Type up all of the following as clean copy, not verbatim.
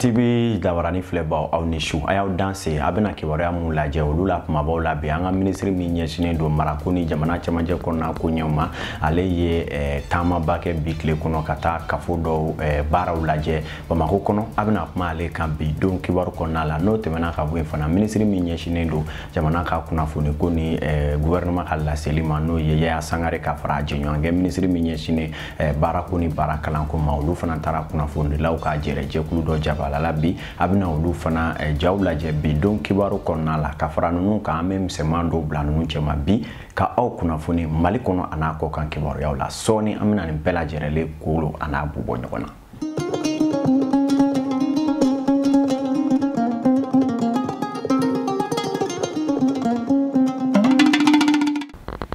FTB dabarani filɛbaw aw ni su a y'aw danse a bɛna kibaruya mun lajɛ olu la kumabaw la bi an ka ministre min ɲɛsinen don marako ni jamana cɛmancɛ kɔnɔna ko ɲɛw ma ale ye taamaba kɛ bi tile kɔnɔ ka taa kafo dɔw baaraw lajɛ Bamako kɔnɔ a bɛna kuma ale kan bi don kibaru kɔnɔna la n'o tɛmɛna ka bɔ yen fana ministre min ɲɛsinen don jamana ka kunnafoni ko ni gouvernement ka laseli ma n'o ye Yaya Sangare ka fara a jɛɲɔgɔnkɛ ministre min ɲɛsinen baarako ni baara kalanko ma olu fana taara kunnafonilaw ka jɛkulu dɔ jabalala bi a bɛna olu fana jaw lajɛ bi don kibaru kɔnɔna la ka fara ninnu kan an bɛ misɛman dɔw bila ninnu cɛma bi ka aw kunnafoni Mali kɔnɔ a n'a kɔ kan kibaruyaw la sɔɔni an bɛna nin bɛɛ lajɛlen kolo a n'a bubɔ ɲɔgɔn na.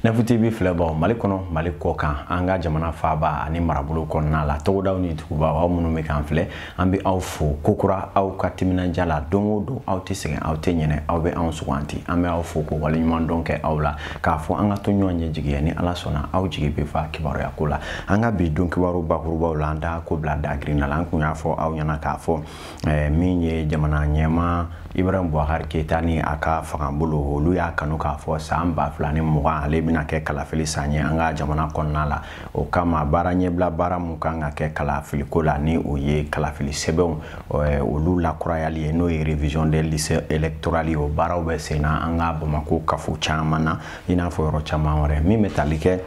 FTB filɛbaw Mali kɔnɔ Mali kɔ kan an ka jamana faaba ani marabolo kɔnɔna la tɔgɔdaw ni tugubaw aw minnu bɛ kan filɛ an bɛ aw fo kokura aw ka timinanja la don o don aw tɛ sɛgɛn aw tɛ ɲinɛ aw bɛ anw suganti an bɛ aw fo ko waleɲuman dɔn kɛ aw la k'a fɔ an ka to ɲɔgɔn ɲɛ jigiya ni Ala sɔnna aw jigi bɛ fa kibaruya ko la an ka bi don kibaru bakurubaw la an da ko bila dagirin na la an kun y'a fɔ aw ɲɛna k'a fɔ min ye jamana ɲɛma Ibrahim Boubacar Keita ni a ka fangabolo olu y'a kanu k'a fɔ san 2020 ale bɛna kɛ kalafili san ye an ka jamana kɔnɔna la o kama baara ɲɛbila baara mun kan ka kɛ kalafili ko la ni o ye kalafili sɛbɛnw olu lakurayali ye n'o ye révision des listes électorales o baaraw bɛ sen na an ka Bamako kafo caman na i n'a fɔ yɔrɔ caman wɛrɛ min bɛ tali kɛ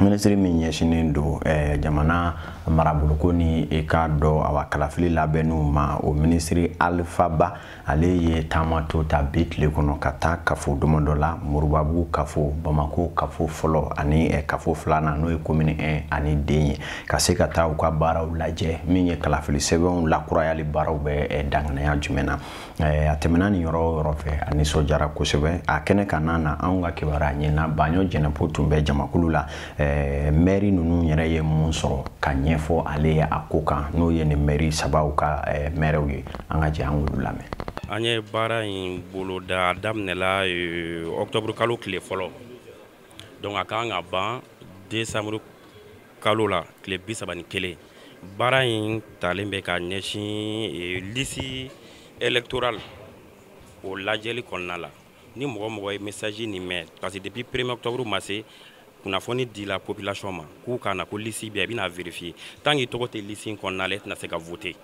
ministre min ɲɛsinen don jamana maraboloko ni e ka dɔ awa kalafili labɛnniw ma o ministre Alpha Ba ale ye taamato ta bi tile kɔnɔ ka taa kafo dɔmɔdɔ la Moribabugu kafo Bamako kafo fɔlɔ ani kafo filanan n'o ye commune 1 ani den ye ka se ka taa u ka baaraw lajɛ min ye kalafili sɛbɛnw lakurayali baaraw bɛ danganaya jumɛn na a tɛmɛna nin yɔrɔ o yɔrɔ fɛ a nisɔndiyara kosɛbɛ a kɛnɛ kan na anw ka kibaruya ɲɛna Baɲɔ Jɛnɛpo tun bɛ jamakulu la maire ninnu yɛrɛ ye mun sɔrɔ ka ɲɛfɔ ale ye a ko kan n'o ye nin maire sabaw ka mairew ye an ka jɛ an k'olu lamɛn. An ye baara in boloda daminɛla octobre kalo tile fɔlɔ donc a kan ka ban décembre kalo la tile 31 baara in talen bɛ ka ɲɛsin liste électorale o lajɛli kɔnɔna la ni mɔgɔ ye message nin mɛn parce que depuis 1er octobre ma se kunnafoni di la population ma k'u kana ko liste bɛ a bɛna vérifier tant que tɔgɔ tɛ liste kɔnɔna la e tɛna se ka voter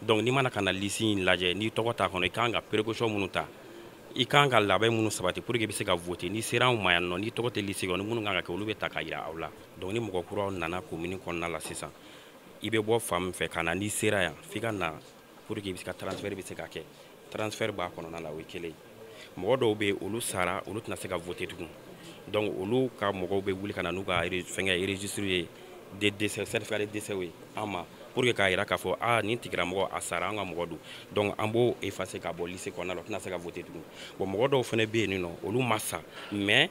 donc ni mana kana liste lajɛ ni tɔgɔ t'a kɔnɔ i kan ka précaution minnu ta i kan ka labɛn minnu sabati pour que i bɛ se ka voter ni sera anw ma yan nɔ ni tɔgɔ tɛ liste kɔnɔ minnu kan ka kɛ olu bɛ ta ka yira aw la donc ni mɔgɔ kuraw nana commune kɔnɔna la sisan i bɛ bɔ fan min fɛ ka na ni sera yan f'i ka na pour que i bɛ se ka transfert bɛ se ka kɛ transfert b'a kɔnɔna la o ye kelen mɔgɔ dɔw bɛ olu sara olu tɛna se ka voter tugun donc olu ka mɔgɔw bɛ wuli ka na n'u ka fɛngɛ registre ye des décès certificat de décès ye an ma pour que k'a yira k'a fɔ nin tigilamɔgɔ a sara an ka mɔgɔ don donc an b'o effacer ka bɔ liste kɔnɔna la o tɛna se ka voter tugun bon mɔgɔ dɔw fana bɛ yen nɔ olu ma sa mais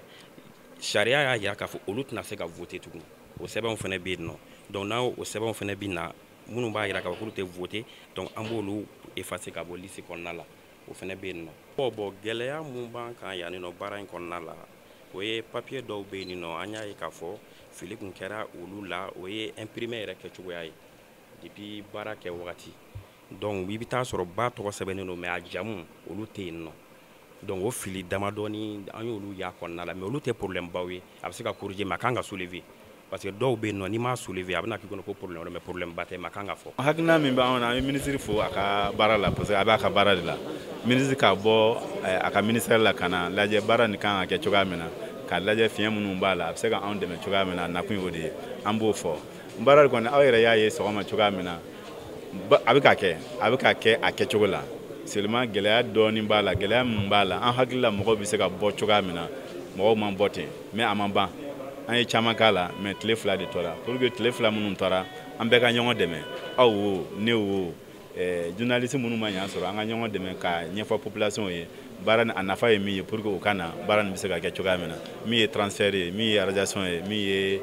sariya y'a yira k'a fɔ olu tɛna se ka voter tugun o sɛbɛnw fana bɛ yen nɔ donc n'a o sɛbɛnw fana bɛ na minnu b'a yira k'a fɔ k'olu tɛ voter donc an b'olu effacer ka bɔ liste kɔnɔna la o fana bɛ yen nɔ bon gɛlɛya mun b'an kan yan nɔ baara in kɔnɔna la o ye papier dɔw bɛ yen nɔ an y'a ye k'a fɔ fili kun kɛra olu la o ye imprimer yɛrɛ kɛcogoya ye depuis baara kɛ wagati donc i bɛ taa sɔrɔ ba tɔgɔ sɛbɛnnen don mais a jamu olu tɛ yen nɔ donc o fili damadɔni an y'olu y'a kɔnɔna la mais olu tɛ problème baw ye a bɛ se ka corriger mais a kan ka soulever parce que dɔw bɛ yen nɔ n'i m'a soulever a bɛna k'i kɔnɔ ko problème mais problème ba tɛ mais a kan ka fɔ. Hakilina min b'anw na an ye ministre fo a ka baara la parce que a b'a ka baara de la ministre ka bɔ a ka ministère la ka na lajɛ baara nin kan ka kɛ cogoya min na k'a lajɛ fiɲɛ minnu b'a la a bɛ se ka anw dɛmɛ cogoya min na nakun ye o de ye an b'o fɔ baara kɔni aw yɛrɛ y'a ye sɔgɔma cogoya min na a bɛ ka kɛ a kɛcogo la seulement gɛlɛya dɔɔni b'a la gɛlɛya min b'a la an hakili la mɔgɔw bɛ se ka bɔ cogoya min na mɔgɔw man bɔ ten mais a man ban an ye caman k'a la mais tile 2 de tora pour que tile 2 minnu tora an bɛɛ ka ɲɔgɔn dɛmɛ aw wo ne wo journaliste minnu ma ɲan sɔrɔ an ka ɲɔgɔn dɛmɛ ka ɲɛfɔ population ye baara a nafa ye min ye pour que o ka na baara nin bɛ se ka kɛ cogoya min na min ye transfert ye min ye radiation ye min ye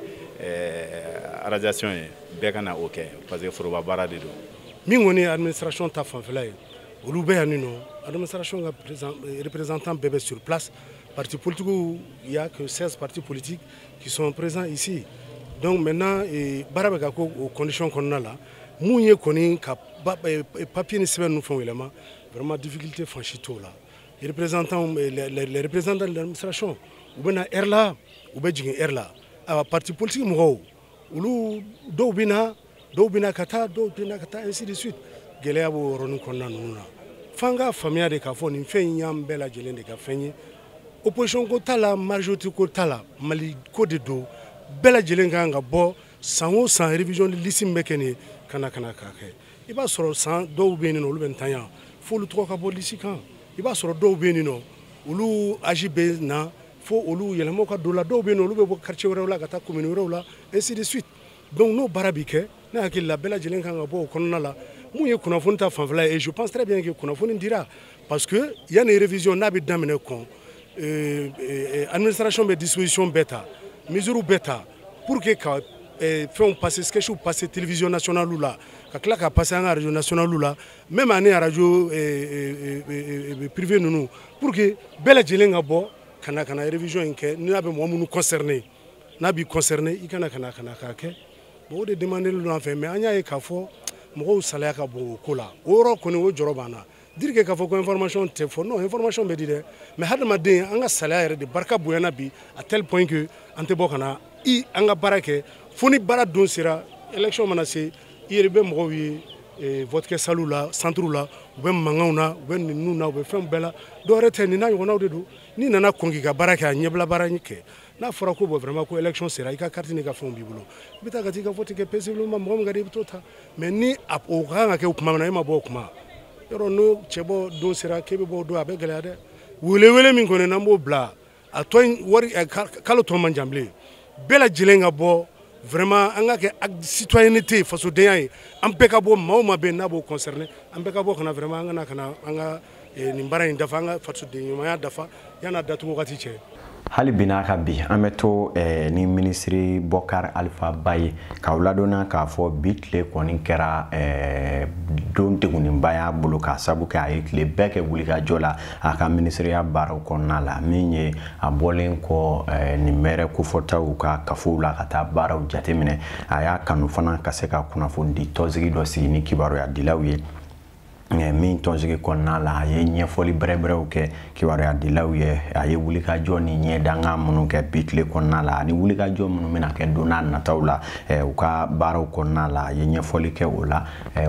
radiation ye bɛɛ ka na o kɛ parce que foroba baara de don min kɔni ye administration ta fanfɛla ye olu bɛ yan nɔ administration ka représentant bɛɛ bɛ sur place partis politiques il y a que 16 partis politiques qui sont présents ici donc maintenant baara bɛ ka k'o condition kɔnɔna la mun ye kɔni ka papier ni semaine nous font élément vraiment difficulté franchie tout là les représentants de l'administration ou bien là ou bien là à parti politique mo ulu do bina kata ainsi de suite gelea bo ronu konna nuna fanga famia de ka foni fen yam bela jelen de ka fenyi opposition ko tala majorité ko tala mali ko de do bela jelen nga bo sanwo san révision de lisim mekene kana ka ke iba soro san do beni no lu tanya fo lu to ka bo lisikan iba soro do beni no ulu ajibe na fo ulu yelemo ka do la do beni no lu be quartier wala kata commune wala ainsi de suite donc no barabike na akil la bela jelen nga bo konna la mouye kunafoni ta fanfla et je pense très bien que kunafoni dira parce que il y a une révision nabi damene kon administration de disposition bêta mesure bêta pour que faire passer ce que je passe télévision nationale là ka ka passer en radio nationale là même année à radio privé nous pour que bela jelenga bo kana révision inke na be mo nous concerné na bi concerné ikana kana ka ke bo de demander le en fait mais anya e ka fo mo salaya ka bo ko la oro ko ni wo jorobana dire que ka fo ko information te fo non information be dire mais hadama de anga salaya de barka boyana bi à tel point que ante bokana i anga barake foni bara don sira élection manase irbe mo wi vote ke salula centre la ou ben mangauna ou ben nuna ou ben fem bela do rete ni na yona de do ni nana kongi ka barake a nyebla baranyike na fora ko bo vraiment ko élection sera ika carte ni ka fon bibulo bita ka tika vote ke paisiblement mo ngari bitota mais ni ap o nga ke kuma na ma bo kuma yoro no chebo don sera kebe bo do abe galade wele min ko ne nambo bla a to wari kalo to manjamble bela jilenga bo vraiment anga ke citoyenneté faso de yan impecable mawma be nabo concerné impecable kana vraiment anga ni mbara ni dafa anga faso de nyuma dafa yana datu wakati che hali bina ka bi ameto ni ministry Bokar Alpha Baye ka uladona ka fo bitle koni kera don teguni baya bulu ka sabu ka ikle beke bulika jola aka ministry ya baro konala minye abolen ko ni mere ku fota uka kafula kata baro jatemine aya kanu fana kaseka kuna fundi tozigi do sini kibaro ya dilawiye min tonjigi konna la ye nyefoli brebre uke kiwaro ya dilawiye aye wulika joni nye danga munu ke bitle konna la ni wulika jo munu mina ke dona na tawla uka baro konna la ye nyefoli ke ola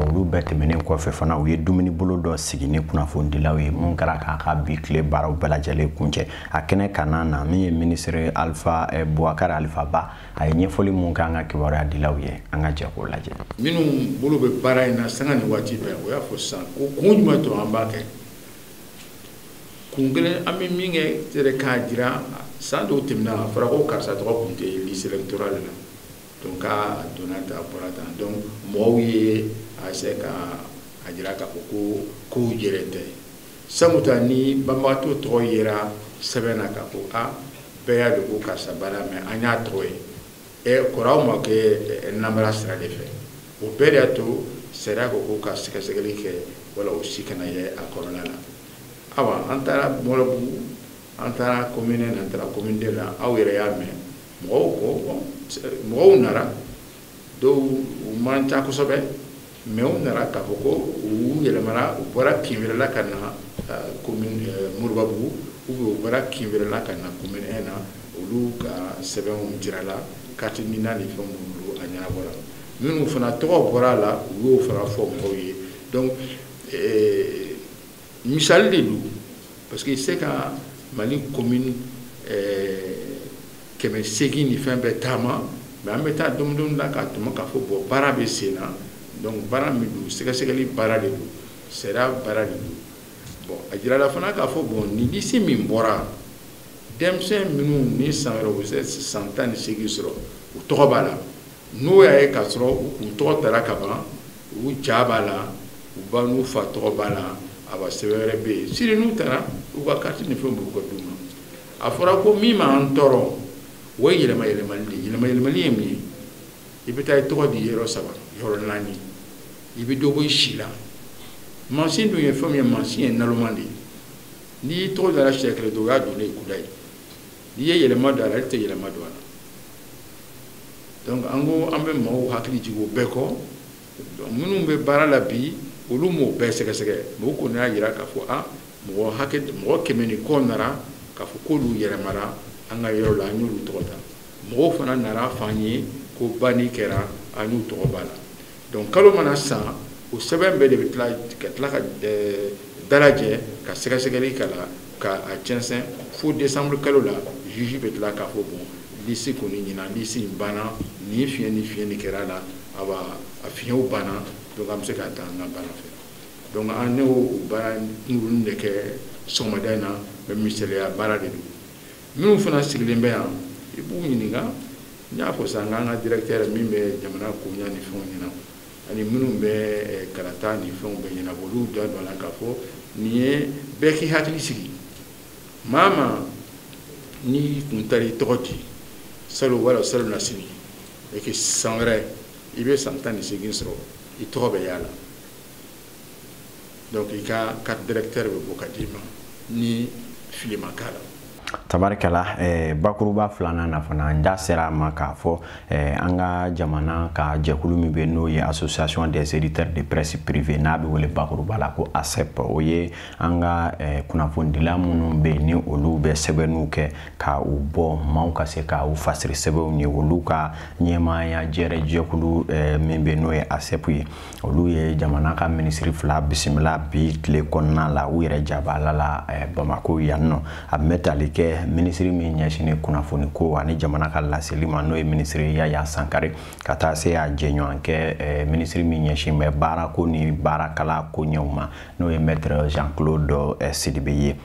ulu bete menen ko fe fana uye dumini bolo do sigini kuna fon dilawiye mun kara ka bitle baro bela jale kunje akene kanana mi ministre Alpha Bokar Alpha Ba aye nyefoli mun kanga kiwaro ya dilawiye anga je ko laje minu bolo be bara ina sanga ni wati be o ya fo san ko kunjuma to ambake kungele ami minge tere ka dira sando timna fara ko karsa to kunte liste électorale la donc a donata porata donc moye aseka ajira ka ko jerete samuta ni bambato to yera sebena ka ko a beya de ko karsa bala me anya troye e korauma ke namara sera de fe o bereato sera ko ka sekasegeli ke wala aussi kana ye a corona la awa antara molabu antara commune antara commune de la awere ya me mo nara do manta ko sobe me nara ka ko u yele mara u bora kimira la kana commune murbabu u bora kimira la kana commune ena ulu ka sebe mu jirala kati nina ni fo mu anyana bora minu fana to bora la u fara fo mo yi donc Michel Delou, parce qu'il sait qu'à Mali commune qui me séguit ni fait un bétama, mais en mettant dom là quand tout le monde a fait pour barabe sénat, donc baramidou, c'est que les baradou, sera baradou. Bon, à dire la fin qu'il faut bon, ni d'ici mimbora, demse minu ni 100 euros, 100 ans ni séguit sur ou trobala, nous y a casserole ou trop tarakaba ou jabala. Banu fatro bala aba severe be siri nu tara u ka kati ni fo bu ko duma afora ko mi ma antoro way yele mali yemi ibita to di yero saba yoro nani ibido bo shila machine do ye fo mi machine na lomandi ni to da la shekle do ga do ne kudai ni yele ma da la te yele ma do donc ango ambe mo hakli jigo beko donc minnu bɛ baara la bi olu m'o bɛɛ sɛgɛsɛgɛ mais u kɔni y'a jira k'a fɔ mɔgɔ 100 ni kɔ nara k'a fɔ k'olu yɛlɛmara an ka yɔrɔ la an y'olu tɔgɔ da mɔgɔw fana nana fɔ an ye ko banni kɛra an y'u tɔgɔ b'a la donc kalo mana san o sɛbɛn bɛɛ de bɛ tila ka dalajɛ ka sɛgɛsɛgɛli k'a la ka a cɛnsɛn fo décembre kalo la juge bɛ tila k'a fɔ bon liste kɔni ɲina liste in banna ni fiɲɛ ni fiɲɛ ni kɛra la a fiɲɛw banna donc an bɛ se k'a ta an ka baara fɛ donc an y'o baara kunkurunin de kɛ sɔgɔmada in na mais misaliya baara de don minnu fana sigilen bɛ yan i b'u ɲininka n y'a fɔ sisan k'an ka directeur min bɛ jamana koɲa ni fɛnw ɲɛna ani minnu bɛ kalata ni fɛnw bɛɛ ɲɛnabɔ olu da don a la k'a fɔ nin ye bɛɛ k'i hakili sigi maa ma n'i kun taara i tɔgɔ di salon wala salon na sini et que san wɛrɛ i bɛ san 18 sɔrɔ i tɔgɔ bɛ y'a la donc i ka carte directeur bɛ bɔ ka d'i ma ni fili ma k'a la tabarikala bakuruba filanan na fana da sera ma k'a fɔ an ka jamana ka jɛkulu min bɛ n'o ye association des éditeurs de presse privée n'a bɛ wele bakuruba la ko ASEP o ye an ka kunnafonidila minnu bɛ ni olu bɛ sɛbɛnniw kɛ ka u bɔ maaw ka se ka u fasiri sɛbɛnw ye olu ka ɲɛmaaya jɛrɛ jɛkulu min bɛ n'o ye ASEP ye olu ye jamana ka ministre fila bisimila bi tile kɔnɔna la u yɛrɛ jabala la Bamako yan nɔ a bɛ tali ministre min ɲɛsinnen kunnafoni ko ani jamana ka laseli ma n'o ye ministre Yaya Sankare ka taa se a jɛɲɔgɔn kɛ ministre min ɲɛsin bɛ baara ko ni baarakala ko ɲɛw ma n'o ye maître Jean-Claude Sidibe ye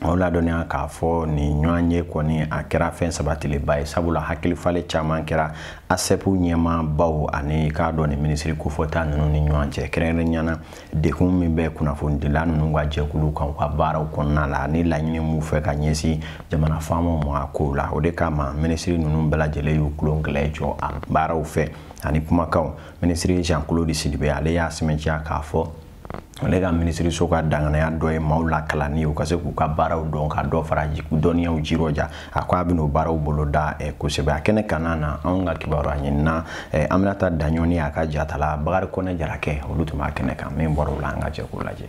o la dɔnniya k'a fɔ ni ɲɔgɔn ye kɔni a kɛra fɛn sabatilenba ye sabula hakili falen caman kɛra ASEP ɲɛmaabaw ani k'a dɔn ni ministre kofɔta ninnu ni ɲɔgɔn cɛ kɛrɛnkɛrɛnnenya dekun min bɛ kunnafonidila ninnu ka jɛkulu kan u ka baaraw kɔnɔna la ani laɲini m'u fɛ ka ɲɛsin jamana faamaw ma kow la o de kama ministre ninnu bɛɛ lajɛlen y'u kulongɛlɛ jɔ a baaraw fɛ ani kumakanw ministre Jean-Claude Sidibe ale y'a sɛmɛntiya k'a fɔ ale ka ministre so ka danganaya dɔ ye maaw la kalani u ka se k'u ka baaraw dɔn ka dɔ fara dɔnniyaw jirɔja a ko a bɛ n'o baaraw boloda kosɛbɛ a kɛnɛ kanna na anw ka kibaru a ɲinina Aminata Daɲɔni a ka jatala Bakari Kɔnɛ Jarakɛ olu tun b'a kɛnɛ kan min bɔra o la an ka jɛ k'o lajɛ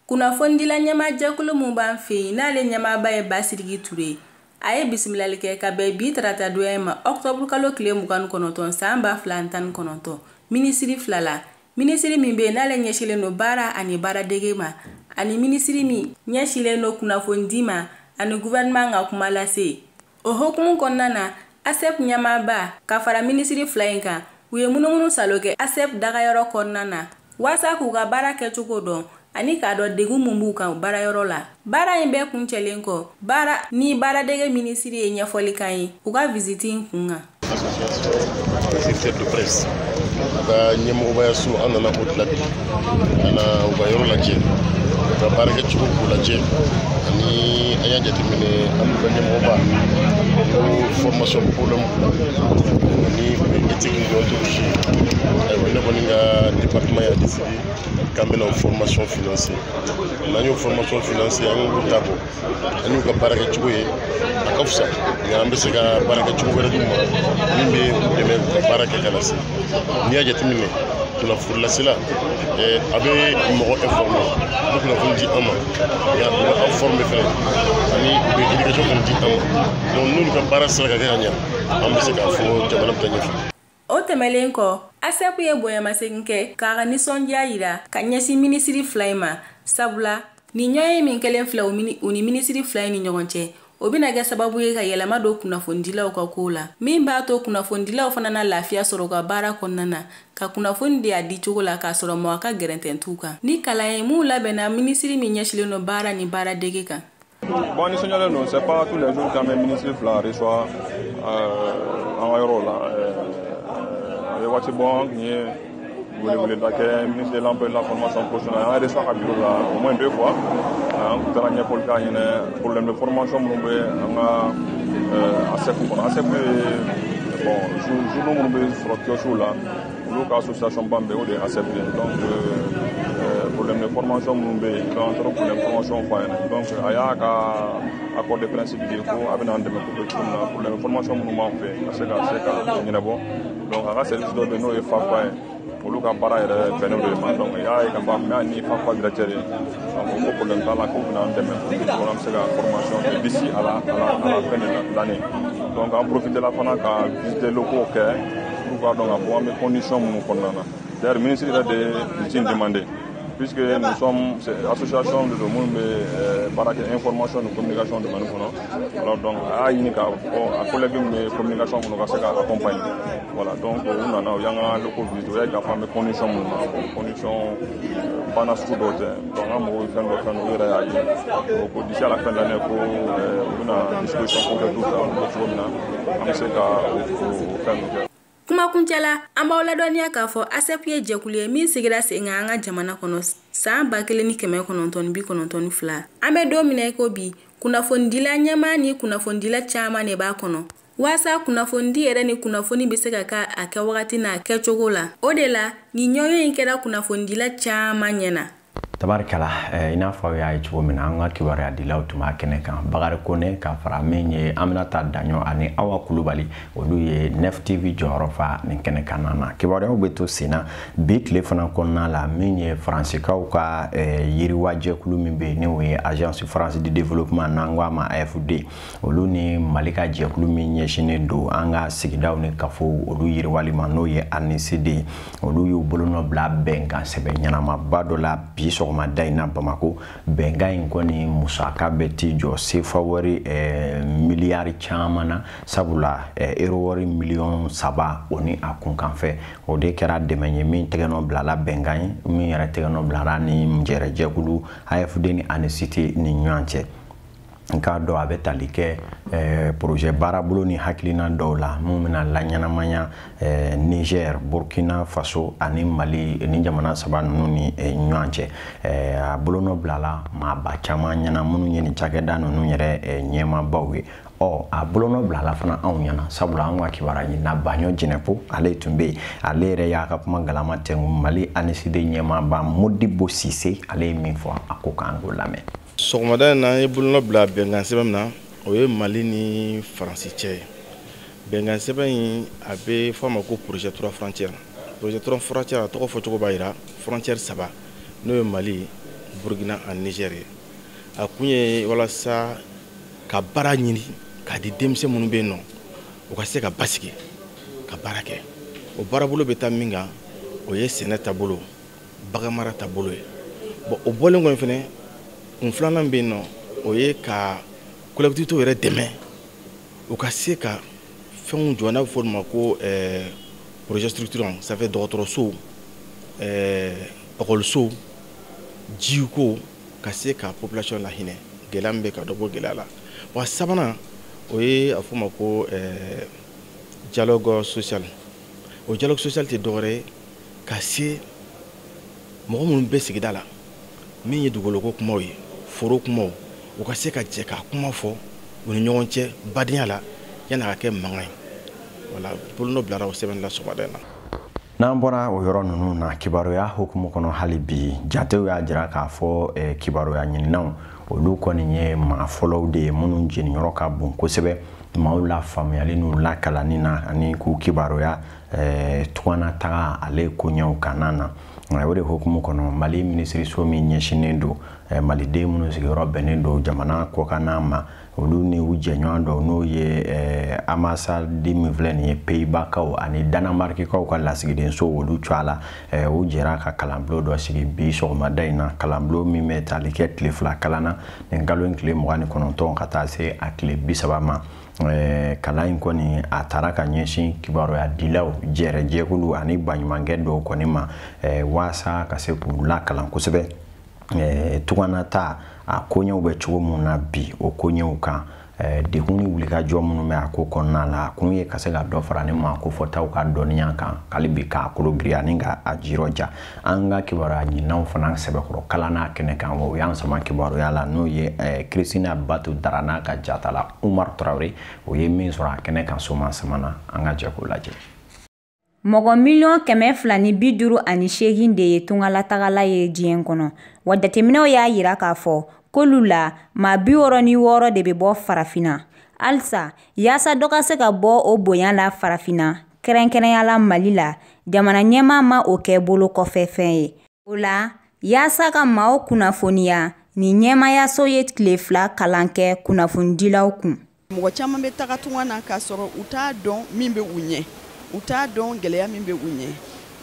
kunnafonidila ɲɛmajɛkulu mun b'an fɛ yen n'ale ɲɛmaaba ye Basiriki Ture a ye bisimilali kɛ ka bɛn bi tarata donya ma octobre kalo tile 29 san 2019 ministre fila la ministre min bɛ n'ale ɲɛsilen no baara ani baaradege ma ani ministre min ɲɛsilen no kunnafonidi ma ani gouvernement ka kuma lase o hokumu kɔnɔna na ASEP ɲɛmaaba ka fara ministre fila in kan u ye munumunu salo kɛ ASEP dagayɔrɔ kɔnɔna na waasa k'u ka baara kɛcogo dɔn ani k'a dɔn degun mun b'u kan baarayɔrɔ la baara in bɛɛ kuncɛlen kɔ baara ni baaradege ministre ye ɲɛfɔli kan ye u ka visite in kun kan de presse ka ɲɛmɔgɔbaya so an nana o tila bi kana u ka yɔrɔ lajɛ u ka baarakɛ cogo k'u lajɛ ani an y'a jateminɛ an n'u ka ɲɛmɔgɔba ko formation problème ani éthique déontologie ayiwa ne kɔni ka département y'a décidé k'an bɛna formation financer n'an y'o formation financer an k'u ta bɔ ani u ka baarakɛ cogo ye a ka fisa nka an bɛ se ka baarakɛ cogo wɛrɛ d'u ma min bɛ u dɛmɛ u ka baara kɛ ka lase n'i y'a jateminɛ kunnafonilasela a bɛ mɔgɔ informer a bɛ kunnafoni di an ma nka u bɛ an former fɛnɛ ani u bɛ éducation fɛnɛ di an ma donc n'olu ka baara sera ka kɛ ka ɲa an bɛ se k'a fɔ jamana bɛ taa ɲɛfɛ. O tɛmɛlen kɔ ASEP ye bonyamasegin kɛ k'a ka nisɔndiya yira ka ɲɛsin ministre fila in ma sabula ni ɲɔgɔn ye min kɛlen filɛ u ni ministre fila in ni ɲɔgɔn cɛ o bɛna kɛ sababu ye ka yɛlɛma don kunnafonidilaw ka kow la min b'a to kunnafonidilaw fana na lafiya sɔrɔ ka baara kɔnɔna na ka kunnafoni di a di cogo la k'a sɔrɔ mɔgɔ ka gɛrɛntɛ t'u kan ni kalan ye mun labɛnna ministre min ɲɛsilen no baara ni baaradege kan. Bon, ni signalé non, c'est pas tous les jours quand même ministre fila reçoit en yɔrɔ la ye waati bon ni ye wele da kɛ ministre de l'emploi et de la formation professionnelle an reçoit ka bureau la au moins 2 fois an kun taara ɲɛfɔli k'a ɲɛnɛ problème de formation minnu bɛ an ka ASEP kɔnɔ ASEP bon journaux minnu bɛ sɔrɔ kiosque la olu ka association ban bɛ o de ye ASEP ye donc problème de formation minnu bɛ yen donc an taara problème formation fɔ a ɲɛna donc a y'a ka accord de principe di ko a bɛna an dɛmɛ cogo min na problème formation minnu b'an fɛ ka se ka ɲɛnabɔ donc a ka service dɔ bɛ yen n'o ye FAFA ye olu ka baara yɛrɛ bɛnnen de ma donc y'a ye ka fɔ mɛ ni fa directeur ye donc ko problème t'a la k'u bɛna an dɛmɛ pour an bɛ se ka formation kɛ d'ici à la fin de l'année donc an profiter la fana ka visiter locaux kɛ pour k'a dɔn ka fɔ an bɛ condition minnu kɔnɔna na d'ailleurs ministre yɛrɛ de ye demandé puisque nous sommes association de monde de information de communication de Manoukono. Alors donc à Yinika, à collègue de communication qu'on va accompagner. Voilà donc on a un local visite avec la femme de conditions pas na sous d'autres. Donc on va faire nos réalités. Donc d'ici à la fin de l'année pour une discussion pour tout ça. On sait qu'à faire. Kuma kuncala an b'aw ladɔnniya k'a fɔ ASEP ye jɛkulu ye min sigira sen kan an ka jamana kɔnɔ san 1992 an bɛ don min na i ko bi kunnafonidila ɲɛmaa ni kunnafonidila caman de b'a kɔnɔ waasa kunnafonidi yɛrɛ ni kunnafoni bɛ se ka kɛ a kɛ wagati n'a kɛcogo la o de la ni ɲɔgɔn in kɛra kunnafonidila caman ɲɛna tabarikala i n'a fɔ y'a ye cogo min na an ka kibaruya dilaw tun b'a kɛnɛ kan Bakari Kone ka fara min ye Aminata Daɲɔ ani Awa Kulubali olu ye Nef TV jɔyɔrɔ fa nin kɛnɛ kan na kibaruyaw bɛ to sen na bi tile fana kɔnɔna la min ye Faransikaw ka yiriwajɛkulu min bɛ n'o ye Agence France de Développement n'an ko a ma AFD olu ni Mali ka jɛkulu min ɲɛsinnen don an ka sigidaw ni kafo olu yiriwali ma n'o ye ANICD olu y'u bolonɔ bila bɛnkan sɛbɛn ɲɛnamaba dɔ la bi sɔgɔma da in na Bamako bɛnkan in kɔni musaka bɛ ti jɔ sefa wari miliyari caman na sabula euro wari miliyɔn 3 o ni a kunkanfɛ o de kɛra dɛmɛ ye min tɛgɛnɔ bilala bɛnkan ye min yɛrɛ tɛgɛnɔ bilara ni jɛrɛjɛkulu AFD ni ANICD ni ɲɔgɔn cɛ nka dɔ a bɛ tali kɛ projet baarabolo ni hakilina dɔw la mun bɛna laɲɛnamaya Niger, Burkina Faso ani Mali ni jamana saba ninnu ni ɲɔgɔn cɛ a bolonɔ bilala maaba caman ɲɛna minnu ye nin cakɛda ninnu yɛrɛ ɲɛmaabaw ye a bolonɔ bilala fana anw ɲɛna sabula an ka kibaruya ɲinina Baɲɔ Jinɛpo ale tun bɛ yen ale yɛrɛ y'a ka kuma galama tɛnku Mali ANICD ɲɛmaaba Modibo Sise ale ye min fɔ a ko k'an k'o lamɛn. Sɔgɔmada in na an ye bolonɔ bila bɛnkan sɛbɛn min na o ye Mali ni Faransi cɛ ye bɛnkan sɛbɛn in a bɛ fɔ a ma ko projet 3 frontières projet 3 frontières a tɔgɔ fɔcogo b'a jira frontières 3 n'o ye Mali Burkina ani Niger ye a kun ye walasa ka baara ɲini k'a di denmisɛn minnu bɛ yen nɔ u ka se ka basigi ka baara kɛ o baarabolo bɛ taa min kan o ye sɛnɛ taabolo baganmara taabolo ye bon o bɔlen kɔfɛ fɛnɛ kun filanan bɛ yen nɔ o ye ka collectivités yɛrɛ dɛmɛ u ka se ka fɛnw jɔ n'a bɛ fɔ olu ma ko projet structurant ça fait dɔgɔtɔrɔso ɔkɔliso jiko ka se ka population lahinɛ gɛlɛya min bɛ ka dɔ bɔ gɛlɛya la wa sabanan o ye a fɔ ma ko dialogue social o dialogue social tɛ dɔwɛrɛ ye ka se mɔgɔ minnu bɛ sigida la min ye dugukoloko kumaw ye foro kumaw u ka se ka jɛ ka kuma fɔ u ni ɲɔgɔn cɛ badenya la yanni a ka kɛ mankan ye wala bolonɔ bilara o sɛbɛnni la sɔgɔmada in na. N'an bɔra o yɔrɔ ninnu na kibaruya hukumu kɔnɔ hali bi jatew y'a jira k'a fɔ kibaruya ɲininaw olu kɔni ye maa fɔlɔw de ye minnu jeniyɔrɔ ka bon kosɛbɛ maaw la faamuyali n'u la kalanni na ani k'u kibaruya tukana taga ale koɲɛw kanna na o de hukumu kɔnɔ Mali minisiriso min ɲɛsinnen don maliden minnu sigiyɔrɔ bɛnnen don jamana kɔkanna ma olu ni u jɛɲɔgɔn dɔw n'o ye ambassade min filɛ nin ye Pays-Bas ani Danamarikikaw ka lasigidenso olu cɔ a la u jɛra ka kalanbulon dɔ sigi bi sɔgɔmada in na kalanbulon min bɛ tali kɛ tile 2 kalan na nin kalo in tile 29 ka taa se a tile 30 ma kalan in kɔni a taara ka ɲɛsin kibaruya dilaw jɛrɛjɛkulu ani baɲumankɛ dɔw kɔni ma waasa ka se k'u lakalan kosɛbɛ tukana ta a koɲɛw bɛ cogo min na bi o koɲɛw kan dekun ni wulikajɔ minnu bɛ a ko kɔnɔna la a kun ye ka se ka dɔ fara ne ma ko fɔtaw ka dɔnniya kan hali bi k'a kolo giriya ni ka a jirɔja an ka kibaruya ɲininaw fana sɛbɛkɔrɔ kalan n'a kɛnɛ kan o y'an sama kibaruya la n'o ye Christina Batu Darana ka jatala Umar Traore o ye min sɔrɔ a kɛnɛ kan soma sama na an ka jɛ k'o lajɛ. Mɔgɔ 258,000 de ye tungalatagala ye diɲɛ kɔnɔ wa jateminɛw y'a yira k'a fɔ k'olu la maa 66 de bɛ bɔ farafina halisa yaasa dɔ ka se ka bɔ o bonya la farafina kɛrɛnkɛrɛnyala Mali la jamana ɲɛmaa ma o kɛ bolo kɔfɛ fɛn ye. O la yaasa ka maaw kunnafoniya ni ɲɛmayaso ye tile 2 kalan kɛ kunnafonidilaw kun. Mɔgɔ caman bɛ taga tunga na k'a sɔrɔ u t'a dɔn min bɛ u ɲɛ, u t'a dɔn gɛlɛya min bɛ u ɲɛ.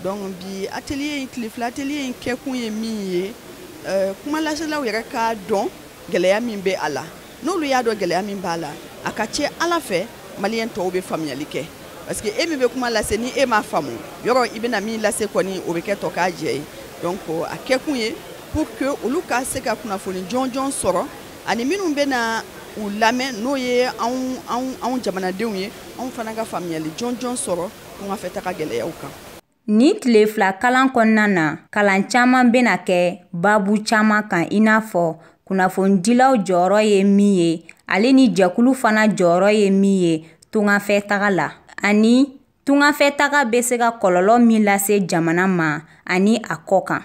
Donc bi atelier in tile 2 atelier in kɛkun ye min ye kuma laselaw yɛrɛ k'a dɔn gɛlɛya min bɛ a la. N'olu y'a dɔn gɛlɛya min b'a la, a ka cɛ Ala fɛ maliyɛn tɔw bɛ faamuyali kɛ. Parce que e min bɛ kuma lase ni e m'a faamu, yɔrɔ i bɛna min lase kɔni o bɛ kɛ tɔ k'a jɛ ye. Donc a kɛkun ye pour que olu ka se ka kunnafoni jɔnjɔn sɔrɔ ani minnu bɛna u lamɛn n'o ye anw jamanadenw ye, anw fana ka faamuyali jɔnjɔn sɔrɔ tunga fɛ taga gɛlɛyaw kan. Ni tile 2 kalan kɔnɔna na, kalan caman bɛna kɛ babu caman kan i n'a fɔ kunnafonidilaw jɔyɔrɔ ye min ye, ale ni jɛkulu fana jɔyɔrɔ ye min ye tungafɛ taga la. Ani tungafɛ taga bɛ se ka kɔlɔlɔ min lase jamana ma ani a kɔ kan.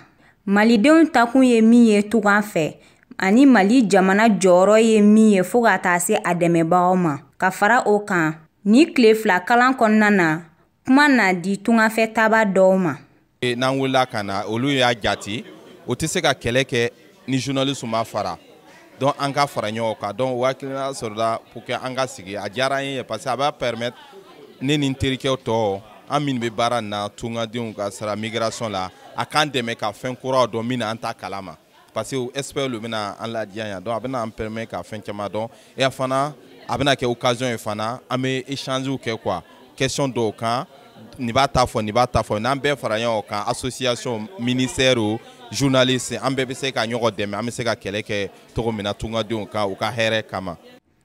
Malidenw takun ye min ye tunga fɛ, ani Mali jamana jɔyɔrɔ ye min ye fo ka taa se a dɛmɛbagaw ma. Ka fara o kan, ni tile 2 kalan kɔnɔna na, kuma na di tungafɛ taba dɔw ma. N'an wulila ka na, olu y'a jati, o tɛ se ka kɛlɛ kɛ ni journaliste ma fara. Donc an ka fara ɲɔgɔn kan. Donc hakilina sɔrɔla pour que an ka sigi. A diyara an ye parce que a b'a permettre ne ni n terikɛw tɔ an minnu bɛ baara na tungadenw ka sara migration la, a k'an dɛmɛ ka fɛn kuraw dɔn min na an t'a kalama. Parce que expert lu bɛna an ladiya yan. Donc a bɛna an permettre ka fɛn caman dɔn. Et fana a bɛna kɛ occasion ye fana an bɛ échangew kɛ quoi. Question dɔw kan, nin b'a ta fɔ, nin b'a ta fɔ. N'an bɛɛ fara ɲɔgɔn kan, association, ministère o journaliste, an bɛɛ bɛ se ka ɲɔgɔn dɛmɛ, an bɛ se ka kɛlɛ kɛ cogo min na tungadenw kan u ka hɛrɛ kama.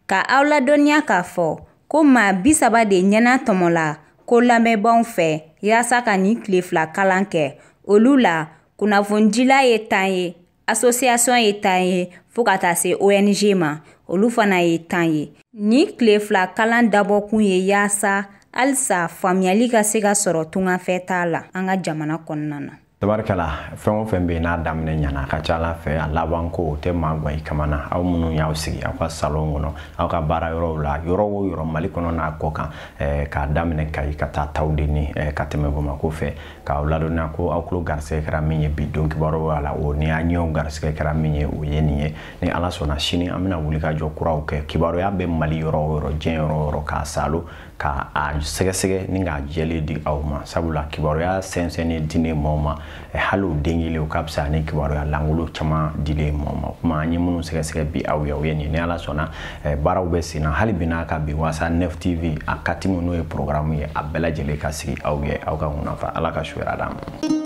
Ka aw ladɔnniya k'a fɔ ko maa 30 de ɲɛna tɔmɔla ko lamɛnbaw fɛ yaasa ka ni tile 2 kalan kɛ. Olu la kunnafonidila ye 10 ye, association ye 10 ye, fo ka taa se ONG ma, olu fana ye 10 ye. Ni tile 2 kalan dabɔkun ye yaasa halisa faamuyali ka se ka sɔrɔ tungafɛ taa la an ka jamana kɔnɔna na. Tabarikala fɛn o fɛn bɛ n'a daminɛ ɲana a ka ca Ala fɛ a laban ko o tɛ maa gan i kamana. Aw minnu y'aw sigi aw ka salon kɔnɔ, aw ka baara yɔrɔw la, yɔrɔ o yɔrɔ Mali kɔnɔ n'a kɔ kan, k'a daminɛ Kayi ka taa Tawudeni ka tɛmɛ Bamako fɛ, k'aw ladɔnniya ko aw tulo garisɛgɛ kɛra min ye bi don kibaruw b'a la, o ni a ɲɛw garisɛgɛ kɛra min ye o ye nin ye. Ni Ala sɔnna sini an bɛna wuli ka jɔ kuraw kɛ. Kibaruya bɛ Mali yɔrɔ o yɔrɔ, diɲɛ yɔrɔ o yɔrɔ k'a salo ka a sɛgɛsɛgɛ ni k'a jɛlen di aw ma. Sabula kibaruya sɛnsɛnni diinɛ maaw ma, hali o den kelen o ka fisa ni kibaruya langolo caman dilen maaw ma. Kuma an ye minnu sɛgɛsɛgɛ bi aw ye o ye nin. Ni Ala sɔnna baaraw bɛ sen na hali bi n'a ka bi Wasa 9 TV a katimu n'o ye programme ye a bɛɛ lajɛlen ka sigi aw ye aw ka kunnafa. Ala ka su hɛrɛ d'an ma.